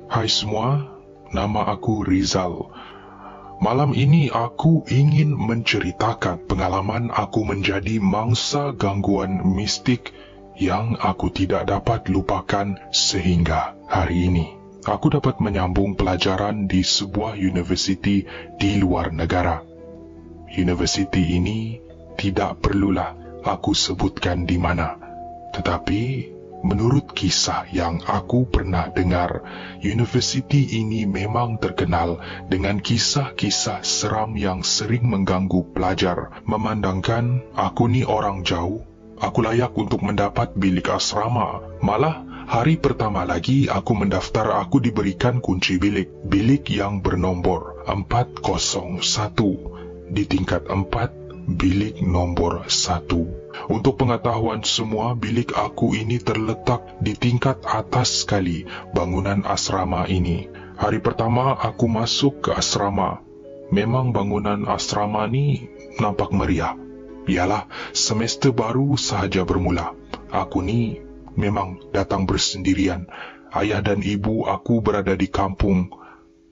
Hai semua, nama aku Rizal. Malam ini aku ingin menceritakan pengalaman aku menjadi mangsa gangguan mistik yang aku tidak dapat lupakan sehingga hari ini. Aku dapat menyambung pelajaran di sebuah universiti di luar negara. Universiti ini tidak perlulah aku sebutkan di mana, tetapi menurut kisah yang aku pernah dengar, universiti ini memang terkenal dengan kisah-kisah seram yang sering mengganggu pelajar. Memandangkan aku ni orang jauh, aku layak untuk mendapat bilik asrama. Malah hari pertama lagi aku mendaftar, aku diberikan kunci bilik. Bilik yang bernombor 401 di tingkat 4, bilik nombor 1. Untuk pengetahuan semua, bilik aku ini terletak di tingkat atas sekali bangunan asrama ini. Hari pertama aku masuk ke asrama, memang bangunan asrama ni nampak meriah. Ialah semester baru sahaja bermula. Aku ni memang datang bersendirian. Ayah dan ibu aku berada di kampung.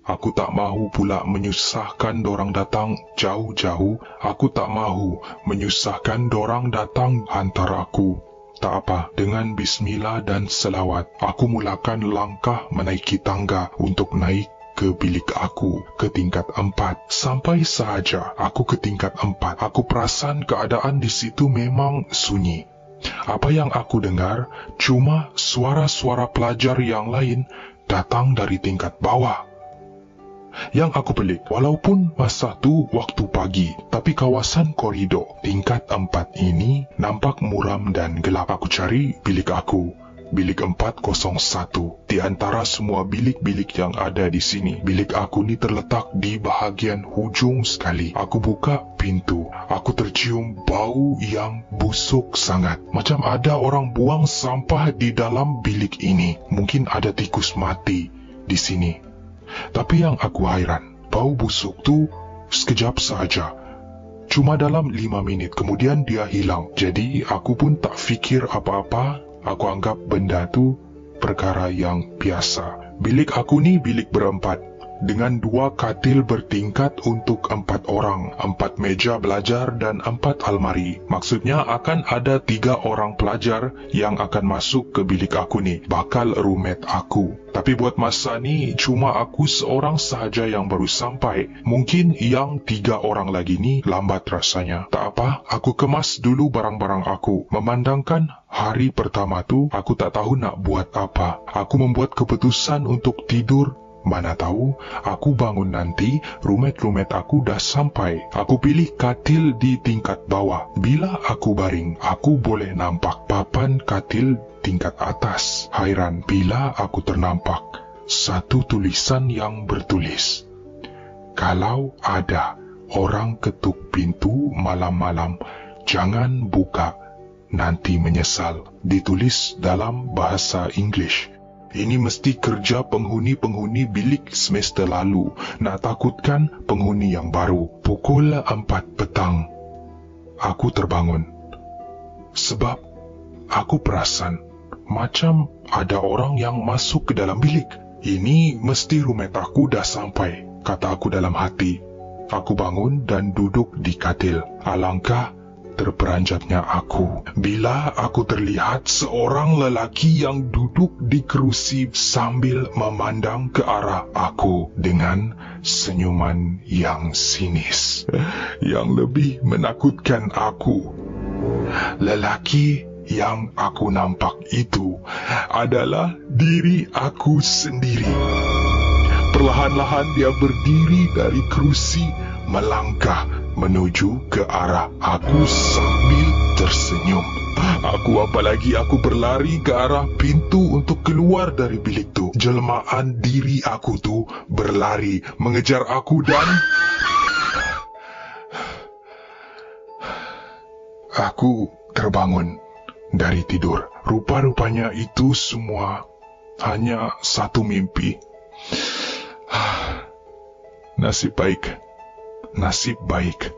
Aku tak mahu pula menyusahkan dorang datang jauh-jauh. Aku tak mahu menyusahkan dorang datang hantar aku. Tak apa, dengan bismillah dan selawat, aku mulakan langkah menaiki tangga untuk naik ke bilik aku ke tingkat 4. Sampai sahaja aku ke tingkat 4, aku perasan keadaan di situ memang sunyi. Apa yang aku dengar cuma suara-suara pelajar yang lain datang dari tingkat bawah. Yang aku pelik, walaupun masa tu waktu pagi, tapi kawasan koridor tingkat 4 ini nampak muram dan gelap. Aku cari bilik aku, bilik 401. Di antara semua bilik-bilik yang ada di sini, bilik aku ni terletak di bahagian hujung sekali. Aku buka pintu, aku tercium bau yang busuk sangat. Macam ada orang buang sampah di dalam bilik ini. Mungkin ada tikus mati di sini. Tapi yang aku hairan, bau busuk tu sekejap saja. Cuma dalam 5 minit kemudian dia hilang. Jadi aku pun tak fikir apa-apa. Aku anggap benda tu perkara yang biasa. Bilik aku ni bilik berempat, dengan 2 katil bertingkat untuk 4 orang, 4 meja belajar dan 4 almari. Maksudnya akan ada 3 orang pelajar yang akan masuk ke bilik aku ni, bakal roommate aku. Tapi buat masa ni cuma aku seorang sahaja yang baru sampai. Mungkin yang 3 orang lagi ni lambat rasanya. Tak apa, aku kemas dulu barang-barang aku. Memandangkan hari pertama tu aku tak tahu nak buat apa. Aku membuat keputusan untuk tidur. Mana tahu, aku bangun nanti, roommate aku dah sampai. Aku pilih katil di tingkat bawah. Bila aku baring, aku boleh nampak papan katil tingkat atas. Hairan bila aku ternampak satu tulisan yang bertulis, "Kalau ada orang ketuk pintu malam-malam, jangan buka, nanti menyesal." Ditulis dalam bahasa English. Ini mesti kerja penghuni-penghuni bilik semester lalu, nak takutkan penghuni yang baru. Pukul 4 petang, aku terbangun. Sebab aku perasan macam ada orang yang masuk ke dalam bilik. Ini mesti roommate aku dah sampai, kata aku dalam hati. Aku bangun dan duduk di katil. Alangkah terperanjatnya aku bila aku terlihat seorang lelaki yang duduk di kerusi sambil memandang ke arah aku dengan senyuman yang sinis. Yang lebih menakutkan aku, lelaki yang aku nampak itu adalah diri aku sendiri. Perlahan-lahan dia berdiri dari kerusi, melangkah menuju ke arah aku sambil tersenyum. Aku berlari ke arah pintu untuk keluar dari bilik tu. Jelmaan diri aku tu berlari mengejar aku dan aku terbangun dari tidur. Rupa-rupanya itu semua hanya satu mimpi. Nasib baik.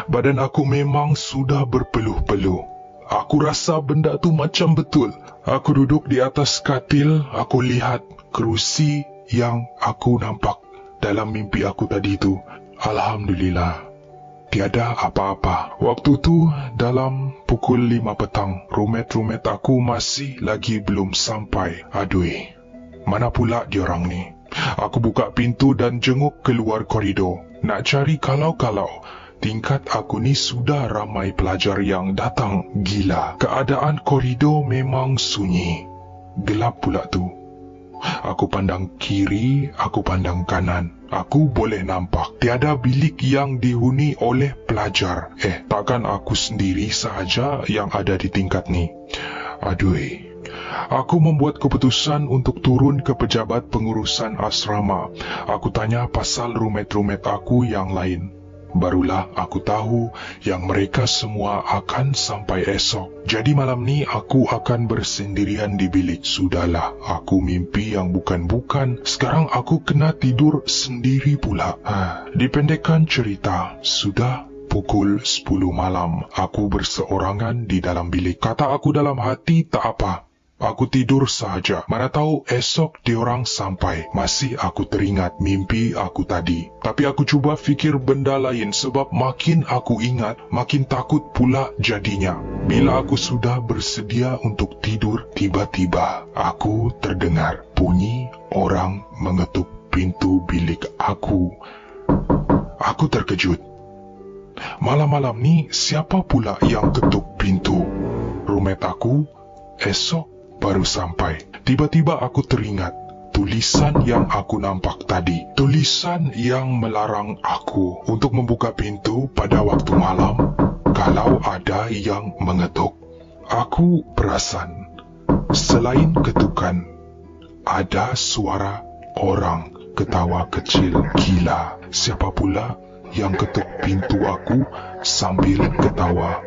Badan aku memang sudah berpeluh-peluh. Aku rasa benda tu macam betul. Aku duduk di atas katil, aku lihat kerusi yang aku nampak dalam mimpi aku tadi tu. Alhamdulillah, tiada apa-apa. Waktu tu dalam pukul 5 petang, roommate aku masih lagi belum sampai. Adui, mana pula diorang ni? Aku buka pintu dan jenguk keluar koridor. Nak cari kalau-kalau. Tingkat aku ni sudah ramai pelajar yang datang. Gila, keadaan koridor memang sunyi. Gelap pula tu. Aku pandang kiri, aku pandang kanan. Aku boleh nampak tiada bilik yang dihuni oleh pelajar. Takkan aku sendiri sahaja yang ada di tingkat ni? Aduh. Aku membuat keputusan untuk turun ke pejabat pengurusan asrama. Aku tanya pasal roommate aku yang lain. Barulah aku tahu yang mereka semua akan sampai esok. Jadi malam ni aku akan bersendirian di bilik. Sudahlah, aku mimpi yang bukan-bukan. Sekarang aku kena tidur sendiri pula. Dipendekkan cerita, sudah pukul 10 malam. Aku berseorangan di dalam bilik. Kata aku dalam hati, tak apa. Aku tidur sahaja. Mana tahu esok diorang sampai. Masih aku teringat mimpi aku tadi. Tapi aku cuba fikir benda lain sebab makin aku ingat, makin takut pula jadinya. Bila aku sudah bersedia untuk tidur, tiba-tiba aku terdengar bunyi orang mengetuk pintu bilik aku. Aku terkejut. Malam-malam ni siapa pula yang ketuk pintu? Roommate aku esok baru sampai. Tiba-tiba aku teringat tulisan yang aku nampak tadi. Tulisan yang melarang aku untuk membuka pintu pada waktu malam kalau ada yang mengetuk. Aku perasan selain ketukan, ada suara orang ketawa kecil. Gila, siapa pula yang ketuk pintu aku sambil ketawa?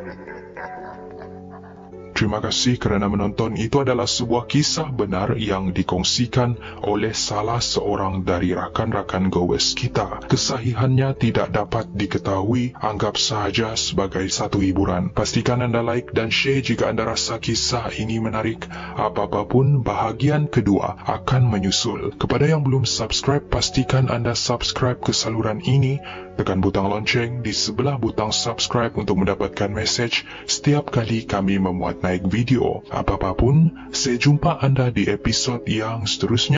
Terima kasih kerana menonton. Itu adalah sebuah kisah benar yang dikongsikan oleh salah seorang dari rakan-rakan gowes kita. Kesahihannya tidak dapat diketahui, anggap sahaja sebagai satu hiburan. Pastikan anda like dan share jika anda rasa kisah ini menarik. Apa-apa pun, bahagian kedua akan menyusul. Kepada yang belum subscribe, pastikan anda subscribe ke saluran ini. Tekan butang lonceng di sebelah butang subscribe untuk mendapatkan mesej setiap kali kami memuat naik video. Apa-apa pun, saya jumpa anda di episod yang seterusnya.